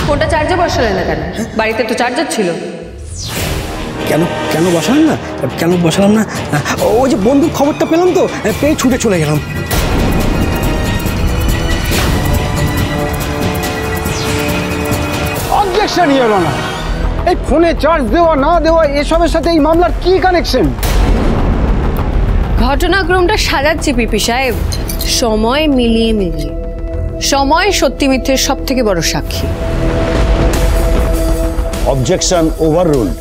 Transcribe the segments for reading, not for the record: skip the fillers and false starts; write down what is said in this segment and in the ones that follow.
ফোনটা চার্জে বসালে না কেন? বাড়িতে তো চার্জার ছিল। কেন কেন বসালাম না? কেন বসালাম না? ওই যে বন্ধুর খবরটা পেলাম তো, পেয়ে ছুটে চলে গেলাম। অবজেকশন ইওর অনার, এই ফোনে চার্জ দেওয়া না দেওয়া এসবের সাথে এই মামলার কি কানেকশন? ঘটনাক্রমটা সাজাচ্ছি পিপি সাহেব, সময় মিলিয়ে মিলিয়ে। সময় সত্যি মিথ্যের সব থেকে বড় সাক্ষী। Objection overruled.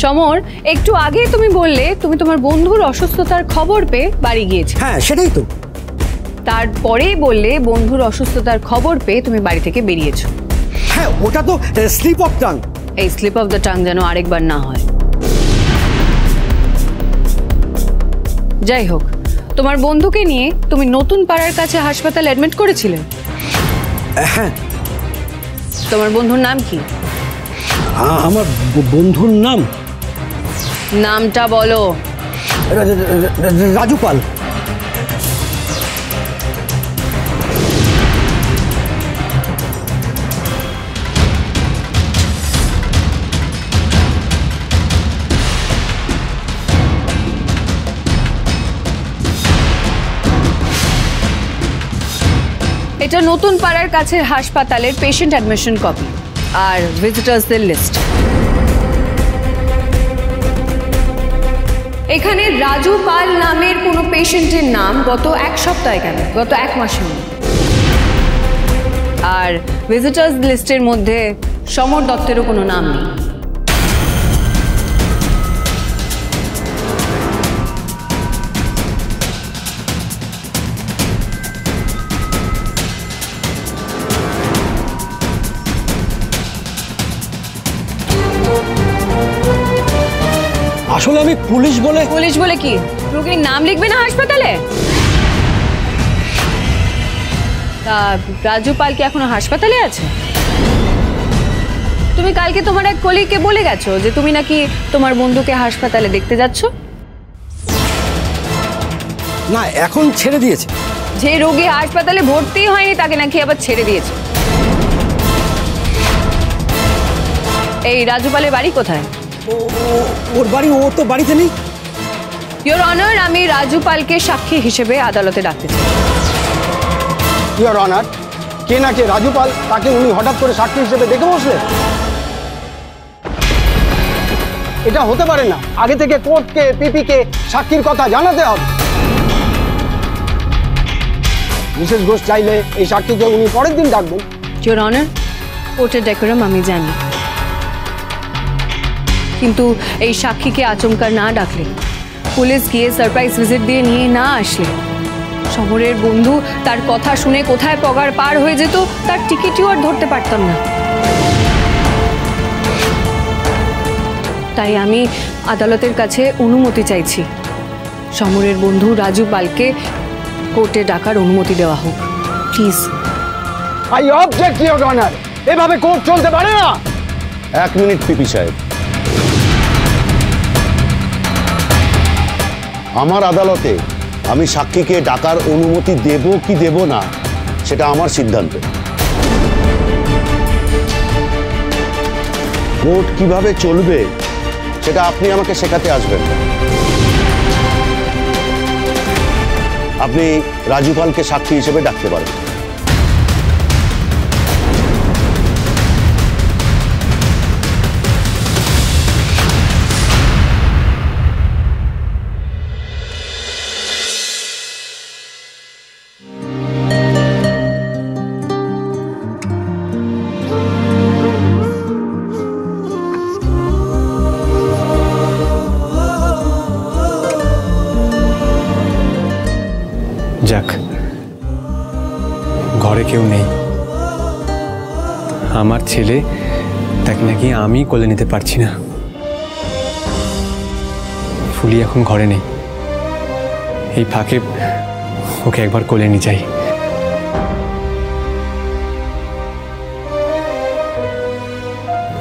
সমর, একটু আগে তুমি বললে তুমি তোমার বন্ধুর অসুস্থতার খবর পেয়ে বাড়ি গিয়েছো। হ্যাঁ সেটাই তো। তারপরেই বললে বন্ধুর অসুস্থতার খবর পেয়ে তুমি বাড়ি থেকে বেরিয়েছো। হ্যাঁ ওটা তো স্লিপ অফ টাং। এই স্লিপ অফ দ্য টাং যেন আরেকবার না হয়। যাই হোক, তোমার বন্ধুকে নিয়ে তুমি নতুন পাড়ার কাছে হাসপাতালে অ্যাডমিট করেছিলে? হ্যাঁ। তোমার বন্ধুর নাম কি? আমার বন্ধুর নাম? নামটা বলো। রাজু পাল। এটা নতুন পাড়ার কাছের হাসপাতালের পেশেন্ট অ্যাডমিশন কপি আর ভিজিটার্সদের লিস্ট। এখানে রাজু পাল নামের কোনো পেশেন্টের নাম গত এক সপ্তাহে কেন, গত এক মাসের মধ্যে। আর ভিজিটার্স লিস্টের মধ্যে সমর দত্তেরও কোনো নাম নেই। আসলে আমি পুলিশ বলে। পুলিশ বলে কি রোগীর নাম লিখবে না হাসপাতালে? তা রাজু পাল কি এখনো হাসপাতালে আছে? তুমি কালকে তোমার এক কলিগকে বলে গেছো যে তুমি নাকি তোমার বন্ধুকে হাসপাতালে দেখতে যাচ্ছ। না, এখন ছেড়ে দিয়েছে। যে রোগী হাসপাতালে ভর্তি হয়নি তাকে নাকি আবার ছেড়ে দিয়েছে। এই রাজু পালের বাড়ি কোথায়? ওর বাড়ি, ও তো বাড়িতে নেই। ইওর অনার, আমি রাজু পালকে সাক্ষী হিসেবে আদালতে ডাকতে চাই। ইওর অনার, কে না কে রাজু পাল, তাকে উনি হঠাৎ করে সাক্ষী হিসেবে দেখে বসলে? এটা হতে পারে না। আগে থেকে কোর্টকে, পিপিকে সাক্ষীর কথা জানাতে হবে। মিসেস ঘোষ চাইলে এই সাক্ষীকে উনি পরের দিন ডাকবেন। ইওর অনার, কোর্টের ডেকোরাম আমি জানি, কিন্তু এই সাক্ষীকে আচমকা না ডাকলে, পুলিশ গিয়ে সারপ্রাইজ ভিজিট দিয়ে নিয়ে না আসলে, শহরের বন্ধু তার কথা শুনে কোথায় পগার পার হয়ে যেত তার টিকিটও আর ধরতে পারতাম না। তাই আমি আদালতের কাছে অনুমতি চাইছি, শহরের বন্ধু রাজু পালকে কোর্টে ডাকার অনুমতি দেওয়া হোক, please. I object your honour, এভাবে কোর্ট চলতে পারে না। এক মিনিট পিপি সাহেব, আমার আদালতে আমি সাক্ষীকে ডাকার অনুমতি দেব কি দেব না সেটা আমার সিদ্ধান্ত। কোর্ট কিভাবে চলবে সেটা আপনি আমাকে শেখাতে আসবেন না। আপনি রাজু পালকে সাক্ষী হিসেবে ডাকতে পারেন। যাক, ঘরে কেউ নেই। আমার ছেলে, তাকে নাকি আমি কোলে নিতে পারছি না। ফুলি এখন ঘরে নেই, এই ফাঁকে ওকে একবার কোলে নিয়ে যাই।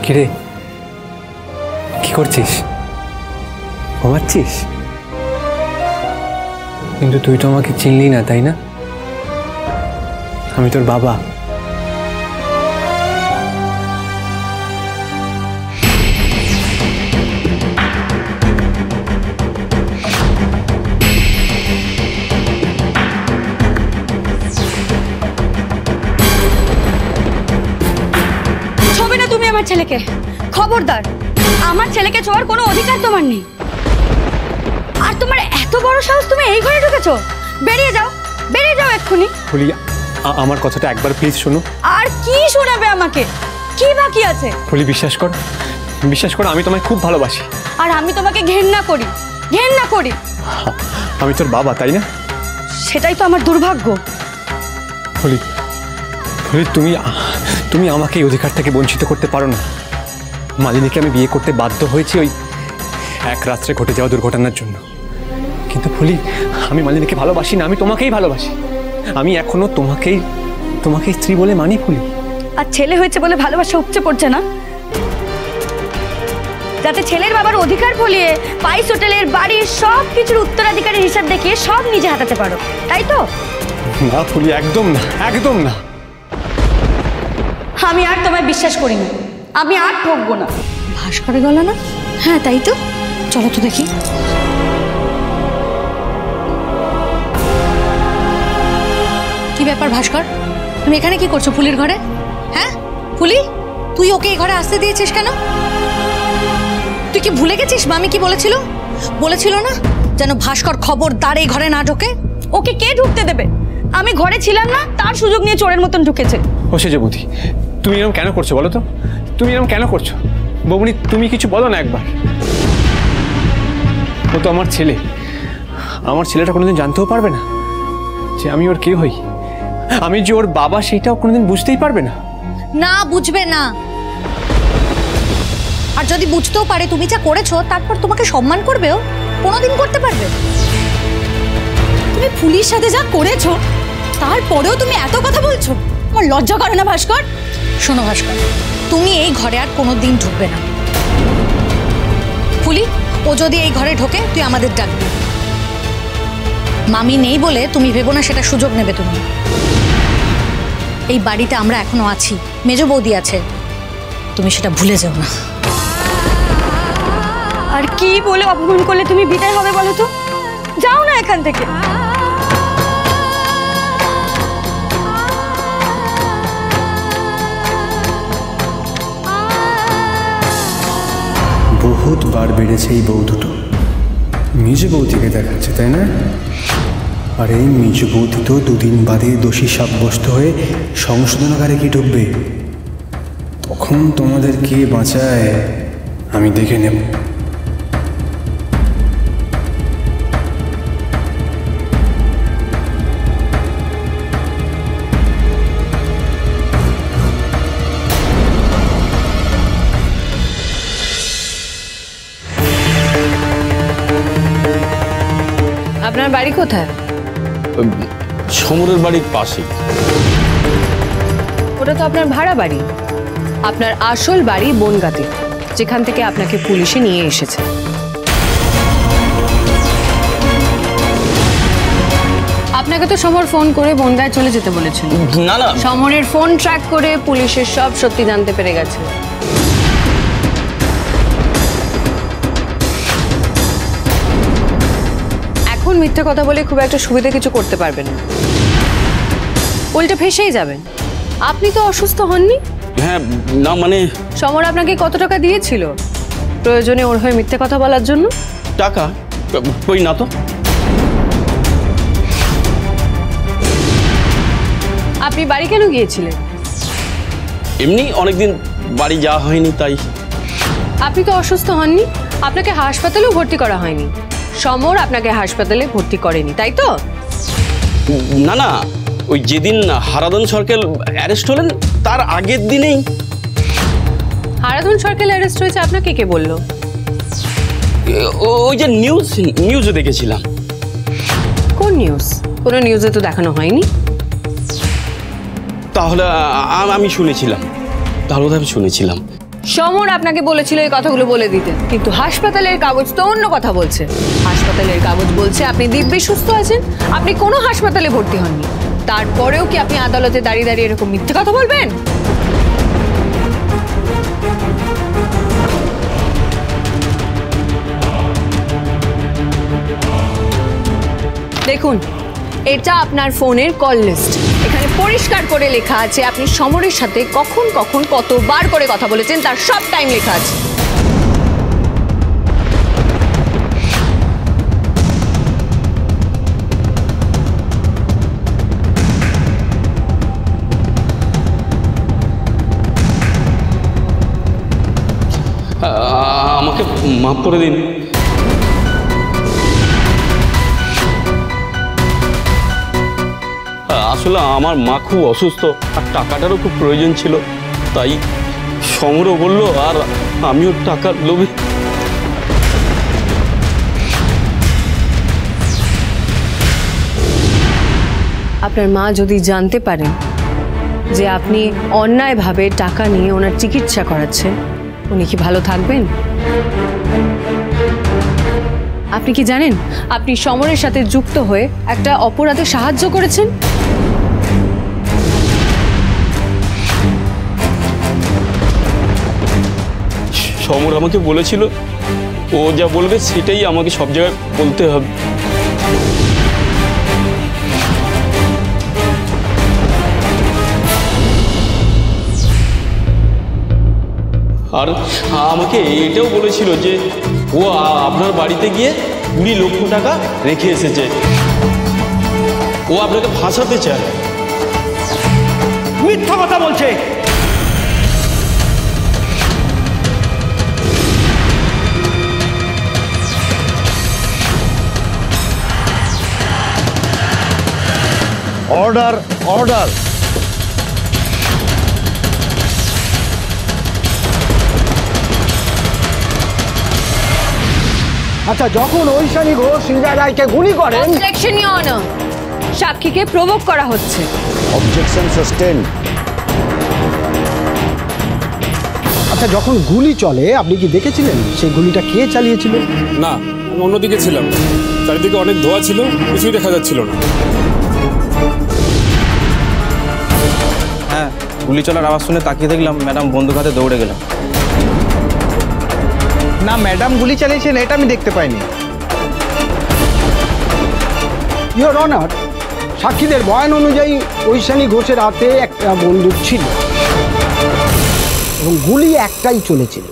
কিরে, কি করছিস? ঘুমাচ্ছিস? কিন্তু তুই তো আমাকে চিনলি না, তাই না? আমি তোর বাবা। ছবে না তুমি আমার ছেলেকে, খবরদার। আমার ছেলেকে ছোঁয়ার কোনো অধিকার তোমার নেই। আর তোমার এত বড় সাহস, তুমি এই ঘরে ঢুকেছো? বেরিয়ে যাও, বেরিয়ে যাও এক্ষুনি। ফুলি, আমার কথাটা একবার প্লিজ শোনো। আর কি শোনাবে আমাকে? কি বাকি আছে? ফুলি, বিশ্বাস কর, বিশ্বাস কর, আমি তোমায় খুব ভালোবাসি। আর আমি তোমাকে ঘেন্না করি, ঘেন্না করি। আমি তোর বাবা, তাই না? সেটাই তো আমার দুর্ভাগ্য। ফুলি, ফুলি, তুমি আমাকে এই অধিকার থেকে বঞ্চিত করতে পারো না। মালিনীকে আমি বিয়ে করতে বাধ্য হয়েছি ওই এক রাত্রে ঘটে যাওয়া দুর্ঘটনার জন্য। কিন্তু ফুলি, আমি মালিনীকে ভালোবাসি না, আমি তোমাকেই ভালোবাসি। আমি এখনো তোমাকেই স্ত্রী বলে মানি ফুলি। আর ছেলে হয়েছে বলে ভালোবাসা উপচে পড়ছে না? যাতে ছেলের বাবার অধিকার ফলিয়ে পাইস হোটেলের বাড়ির সব কিছুর উত্তরাধিকারের হিসাব দেখিয়ে সব নিজে হাতাতে পারো, তাই তো? না ফুলি, একদম না, একদম না। আমি আর তোমায় বিশ্বাস করি না, আমি আর ঠকবো না। ভাস্করের গলা না? হ্যাঁ তাই তো, চলো তো দেখি। কি ব্যাপার ভাস্কর, তুমি এখানে কি করছো ফুলির ঘরে? হ্যাঁ ফুলি, তুই ওকে এই ঘরে আসতে দিয়েছিস কেন? তুই কি ভুলে গেছিস মামি কি বলেছিল না যেন ভাস্কর খবরদার এই ঘরে না ঢোকে? ওকে কে ঢুকতে দেবে? আমি ঘরে ছিলাম না, তার সুযোগ নিয়ে চোরের মতন ঢুকেছে। ও সেজবতী, তুমি এরকম কেন করছো বলো তো? তুমি এরকম কেন করছো? বৌমনি, তুমি কিছু বলো না একবার। ও তো আমার ছেলে, আমার ছেলেটা কোনোদিন জানতেও পারবে না যে আমি ওর কে হই। আমি যে ওর বাবা সেইটাও কোনোদিন বুঝতেই পারবে না। না, বুঝবে না। আর যদি বুঝতেও পারে তুমি যা করেছো, তারপর তোমাকে সম্মান করবেও? কোনোদিন করতে পারবে? তুমি পুলিশের সাথে যা করেছো, তারপরেও তুমি এত কথা বলছো? আমার লজ্জা করে না ভাস্কর? শোনো ভাস্কর, তুমি এই ঘরে আর কোনোদিন ঢুকবে না। ফুলি, ও যদি এই ঘরে ঢোকে তুই আমাদের ডাকবি। মামি নেই বলে তুমি ভেবো না সেটা সুযোগ নেবে তুমি। এই বাড়িতে আমরা এখনো আছি, মেজ বৌদি আছে, তুমি সেটা ভুলে যেও না। আর কি বলে অপমান করলে তুমি বিদায় হবে বলো তো? যাও না এখান থেকে। বহুত বার বেড়েছে এই বউ দুটো। মেজ বৌদিকে দেখাচ্ছে, তাই না? আর এই মেজ বৌদি তো দুদিন বাদে দোষী সাব্যস্ত হয়ে সংশোধনাগারে কি ঢুকবে। তখন তোমাদের কে বাঁচায় আমি দেখে নেব। আপনার বাড়ি কোথায়? সমরের বাড়ির পাশে। ওটা তো আপনার ভাড়া বাড়ি। আপনার আসল বাড়ি বনগাঁতে, যেখান থেকে আপনাকে পুলিশে নিয়ে এসেছে। আপনাকে তো সমর ফোন করে বনগাঁয় চলে যেতে বলেছিল। না না, সমরের ফোন ট্র্যাক করে পুলিশের সব সত্যি জানতে পেরে গেছে। এখন মিথ্যে কথা বলে খুব একটা সুবিধা কিছু করতে পারবেন না, উল্টে ফেঁসেই যাবেন। আপনি তো অসুস্থ হননি? হ্যাঁ না মানে সমর আপনাকে কত টাকা দিয়েছিল প্রয়োজনে ওর হয়ে মিথ্যে কথা বলার জন্য? টাকা কই না তো। আপনি বাড়ি কেন গিয়েছিলেন? এমনি অনেকদিন বাড়ি যাওয়া হয়নি তাই। আপনি তো অসুস্থ হননি, আপনাকে হাসপাতালেও ভর্তি করা হয়নি। সমর আপনাকে হাসপাতালে ভর্তি করেনি, তাই তো? না না, ওই যেদিন হারাধন সরকার অ্যারেস্ট হলেন তার আগের দিনেই। হারাধন সরকার অ্যারেস্ট হয়েছে আপনাকে কে বললো? ওই যে নিউজে দেখেছিলাম। কোন নিউজ? কোনো নিউজে তো দেখানো হয়নি। তাহলে আমি শুনেছিলাম, সমর আপনাকে বলেছিল এই কথাগুলো বলে দিতে, কিন্তু হাসপাতালের কাগজ তো অন্য কথা বলছে। হাসপাতালের কাগজ বলছে আপনি দিব্যি সুস্থ আছেন, আপনি কোনো হাসপাতালে ভর্তি হননি। তারপরেও কি আপনি আদালতে দাঁড়িয়ে দাঁড়িয়ে এরকম মিথ্যে কথা বলবেন? দেখুন, এটা আপনার ফোনের কল লিস্ট। এখানে পরিষ্কার করে লেখা আছে আপনি সমরের সাথে কখন কখন কতবার করে কথা বলেছেন, তার সব টাইম লেখা আছে। আমাকে মাফ করে দিন। আসলে আমার মা খুব অসুস্থ আর টাকাটারও খুব প্রয়োজন ছিল, তাই সমরও বললো আর আমিও টাকার লোভে। আপনার মা যদি জানতে পারেন যে আপনি অন্যায়ভাবে টাকা নিয়ে ওনার চিকিৎসা করাচ্ছেন, উনি কি ভালো থাকবেন? আপনি কি জানেন আপনি সমরের সাথে যুক্ত হয়ে একটা অপরাধে সাহায্য করেছেন? সমর আমাকে বলেছিল ও যা বলবে সেটাই আমাকে সব জায়গায় বলতে হবে। আর আমাকে এটাও বলেছিল যে ও আপনার বাড়িতে গিয়ে 20 লক্ষ টাকা রেখে এসেছে, ও আপনাকে ফাঁসাতে চায়। মিথ্যা কথা বলছে। Order, order. আচ্ছা, যখন ঐশানী ঘোষ সৃজা রায়কে গুলি করেন। অবজেকশন ইওর অনার, সাক্ষীকে প্রভোক করা হচ্ছে। Objection sustain. আচ্ছা, যখন গুলি চলে আপনি কি দেখেছিলেন সেই গুলিটা কে চালিয়েছিলেন? না, আমি অন্যদিকে ছিলাম, চারিদিকে অনেক ধোঁয়া ছিল, কিছুই দেখা যাচ্ছিল না। হ্যাঁ, গুলি চলার আওয়াজ শুনে তাকিয়ে দেখলাম ম্যাডাম বন্দুক হাতে দৌড়ে গেলেন। না, ম্যাডাম গুলি চালিয়েছেন এটা আমি দেখতে পাইনি। ইওর অনার, সাক্ষীদের বয়ান অনুযায়ী ঐশানী ঘোষের হাতে একটা বন্দুক ছিল এবং গুলি একটাই চলেছিল।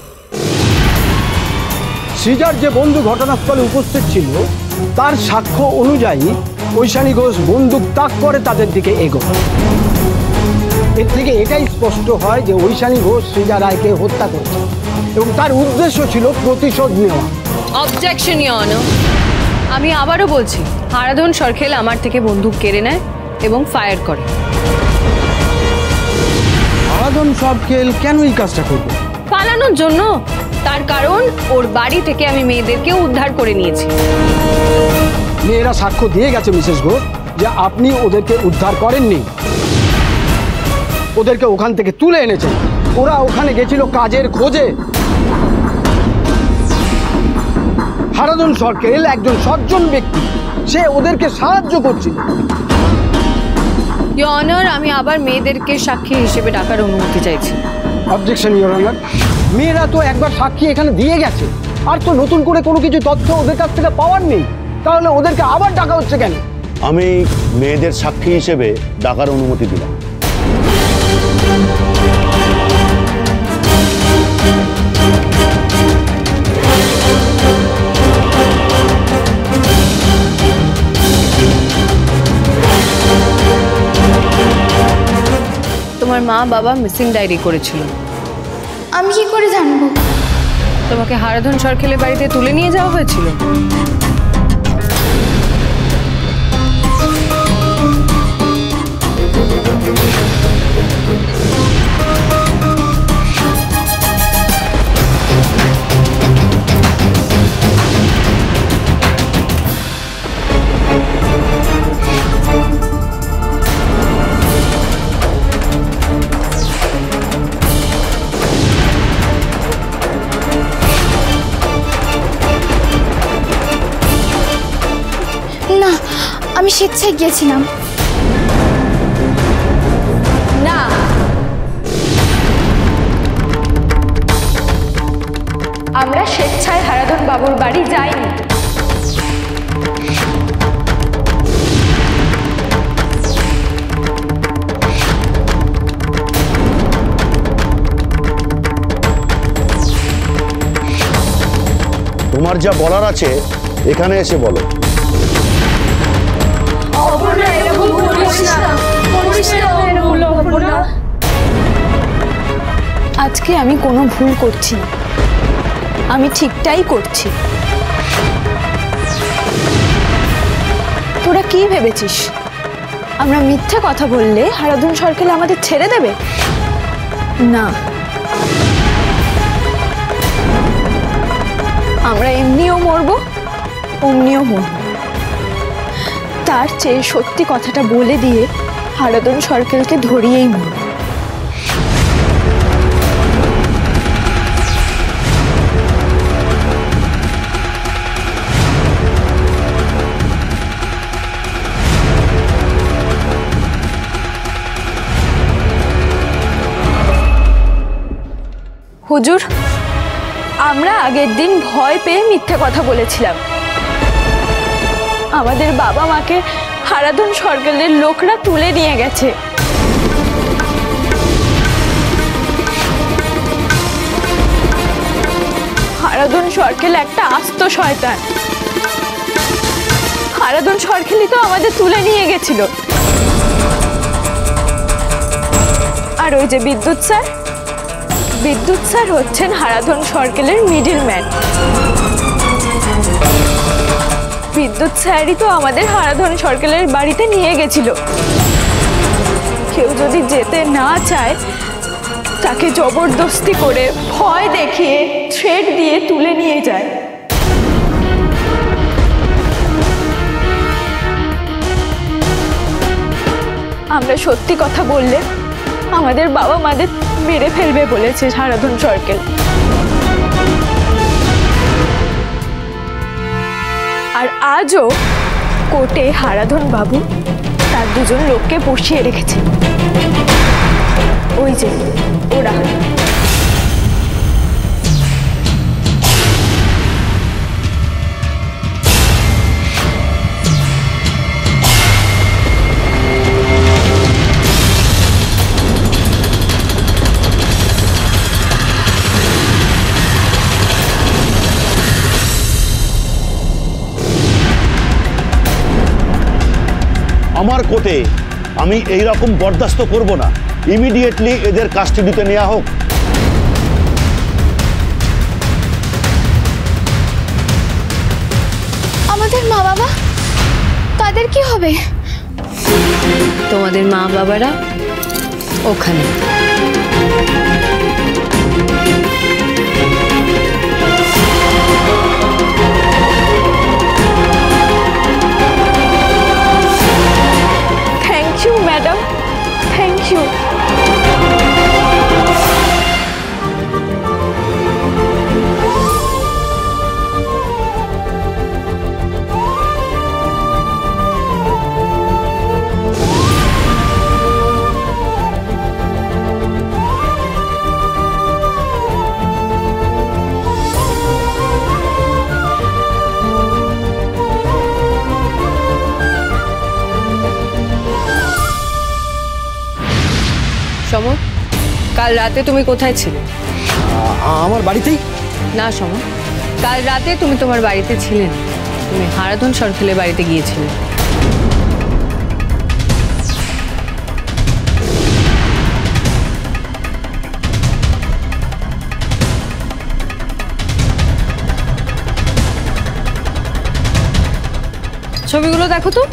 সৃজার যে বন্ধু ঘটনাস্থলে উপস্থিত ছিল তার সাক্ষ্য অনুযায়ী ঐশানী ঘোষ বন্দুক তাক করে তাদের দিকে এগোয়। এর থেকে এটাই স্পষ্ট হয় যে ঐশানী ঘোষ সৃজা রায়কে হত্যা করেছে এবং তার উদ্দেশ্য ছিল প্রতিশোধ নেওয়া। অবজেকশন ইওর অনার, আমি আবারও বলছি, হারাধন সরখেল আমার থেকে বন্দুক কেড়ে নেয় এবং ফায়ার করে। হারাধন সরখেল কেন এই কাজটা করবে? পালানোর জন্য। তার কারণ ওর বাড়ি থেকে আমি মেয়েদেরকে উদ্ধার করে নিয়েছি। মেয়েরা সাক্ষ্য দিয়ে গেছে মিসেস ঘোষ যে আপনি ওদেরকে উদ্ধার করেননি, ওদেরকে ওখান থেকে তুলে এনেছেন। ওরা ওখানে গেছিল কাজের খোঁজে। হারাধন সরখেল একজন সজ্জন ব্যক্তি, সে ওদেরকে সাহায্য করছিল। ইওর অনার, আমি আবার মেয়েদেরকে সাক্ষী হিসেবে ডাকার অনুমতি চাইছি। অবজেকশন ইওর অনার, মেয়েরা তো একবার সাক্ষী এখানে দিয়ে গেছে, আর তো নতুন করে কোনো কিছু তথ্য ওদের কাছ থেকে পাওয়ার নেই, তাহলে ওদেরকে আবার ডাকা হচ্ছে কেন? আমি মেয়েদের সাক্ষী হিসেবে ডাকার অনুমতি দিলাম। তোমার মা বাবা মিসিং ডায়েরি করেছিল। আমি কি করে জানবো? তোমাকে হারাধন সরখেলের বাড়িতে তুলে নিয়ে যাওয়া হয়েছিল। না, আমি স্বেচ্ছায় গিয়েছিলাম। বাড়ি যায়নি। তোমার যা বলার আছে এখানে এসে বলো। আজকে আমি কোনো ভুল করছি না, আমি ঠিকটাই করছি। তোরা কি ভেবেছিস আমরা মিথ্যে কথা বললে হারাধন সরকার আমাদের ছেড়ে দেবে? না, আমরা এমনিও মরবো অমনিও মরব। তার চেয়ে সত্যি কথাটা বলে দিয়ে হারাধন সরকারকে ধরিয়েই মরব। হুজুর, আমরা আগের দিন ভয় পেয়ে মিথ্যে কথা বলেছিলাম। আমাদের বাবা মাকে হারাধন সরকারের লোকরা তুলে নিয়ে গেছে। হারাধন সরকার একটা আস্ত শয়তান। হারাধন সরকারই তো আমাদের তুলে নিয়ে গেছিল। আর ওই যে বিদ্যুৎ স্যার হচ্ছেন হারাধন সরকারের মিডলম্যান। বিদ্যুৎ স্যারই তো আমাদের হারাধন সরকারের বাড়িতে নিয়ে গেছিল। কেউ যদি যেতে না চায় তাকে জবরদস্তি করে ভয় দেখিয়ে থ্রেট দিয়ে তুলে নিয়ে যায়। আমরা সত্যি কথা বললে আমাদের বাবা মাদের মেরে ফেলবে বলেছে হারাধন সরকার। আর আজও কোর্টে হারাধন বাবু তার দুজন লোককে বসিয়ে রেখেছে। ওই যে ওরা। আমার কোর্টে আমি এই রকম বরদাস্ত করব না। ইমিডিয়েটলি এদের কাস্টাডিতে নেওয়া হোক। আমাদের মা বাবা তাদের কি হবে? তোমাদের মা বাবারা ওখানে। Madam, thank you. সমর, কাল রাতে তুমি কোথায় ছিলে? আমার বাড়িতেই। না সমর, কাল রাতে তুমি তোমার বাড়িতে ছিলে না, তুমি হারাধন সরকারের বাড়িতে গিয়েছিলে। ছবিগুলো দেখো তো।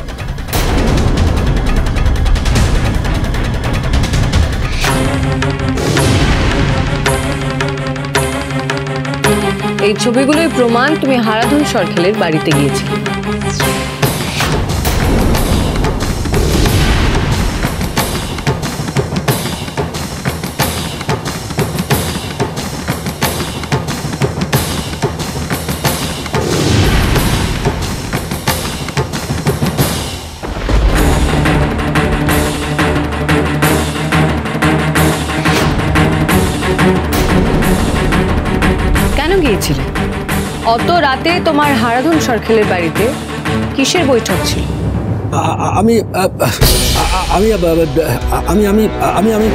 এই ছবিগুলোই প্রমাণ তুমি হারাধন সরকারের বাড়িতে গিয়েছিলে। কেন গিয়েছিলে? অত রাতে তোমার হারাধন সরকেলের বাড়িতে কিসের বৈঠক ছিল? আমি আমি আমি আমি আমি আমি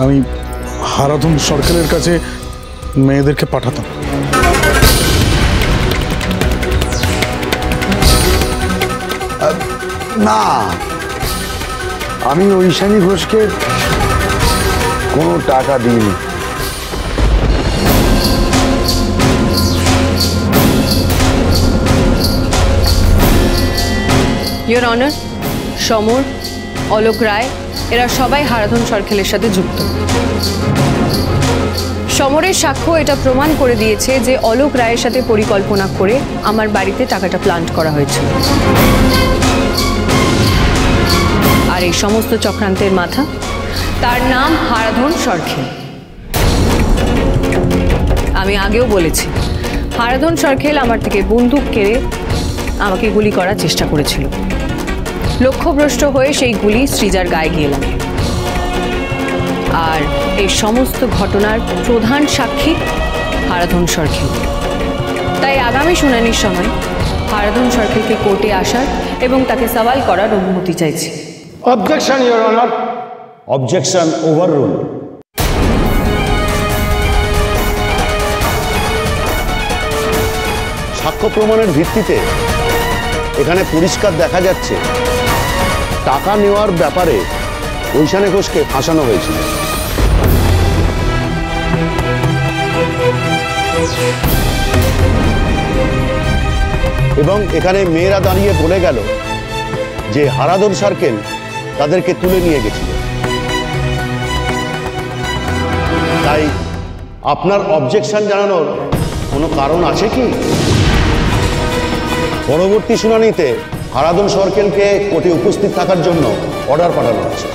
আমি হারাধন সরকারের কাছে মেয়েদেরকে পাঠাতাম। না, আমি ঐশানী ঘোষকে কোনো টাকা দিইনি। ইওর অনার, সমর, অলোক রায় এরা সবাই হারাধন সরকেলের সাথে যুক্ত। সমরের সাক্ষ্য এটা প্রমাণ করে দিয়েছে যে অলোক রায়ের সাথে পরিকল্পনা করে আমার বাড়িতে টাকাটা প্লান্ট করা হয়েছিল। আর এই সমস্ত চক্রান্তের মাথা, তার নাম হারাধন সরকেল। আমি আগেও বলেছি, হারাধন সরকেল আমার থেকে বন্দুক কেড়ে আমাকে গুলি করার চেষ্টা করেছিল। লক্ষ্যভ্রষ্ট হয়ে সেই গুলি সৃজার গায়ে গিয়ে লাগে। আর এই সমস্ত ঘটনার প্রধান সাক্ষী হারাধন সরকেল। তাই আগামী শুনানির সময় হারাধন সরকেলকে কোর্টে আসার এবং তাকে সওয়াল করার অনুমতি চাইছি। Objection, your honour. Objection overruled. সাক্ষ্য প্রমাণের ভিত্তিতে এখানে পরিষ্কার দেখা যাচ্ছে টাকা নেওয়ার ব্যাপারে ঐশানী ঘোষকে ফাঁসানো হয়েছিল। এবং এখানে মেয়েরা দাঁড়িয়ে বলে গেল যে হারাধন সরকেল তাদেরকে তুলে নিয়ে গেছিল। তাই আপনার অবজেকশন জানানোর কোনো কারণ আছে কি? পরবর্তী শুনানিতে হারাধন সরকেলকে কোর্টে উপস্থিত থাকার জন্য অর্ডার পাঠানো হচ্ছে।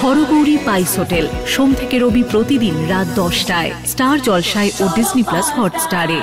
হরগৌরী পাইস হোটেল, সোম থেকে রবি প্রতিদিন রাত 10টায় স্টার জলসায় ও ডিজনি প্লাস হটস্টারে।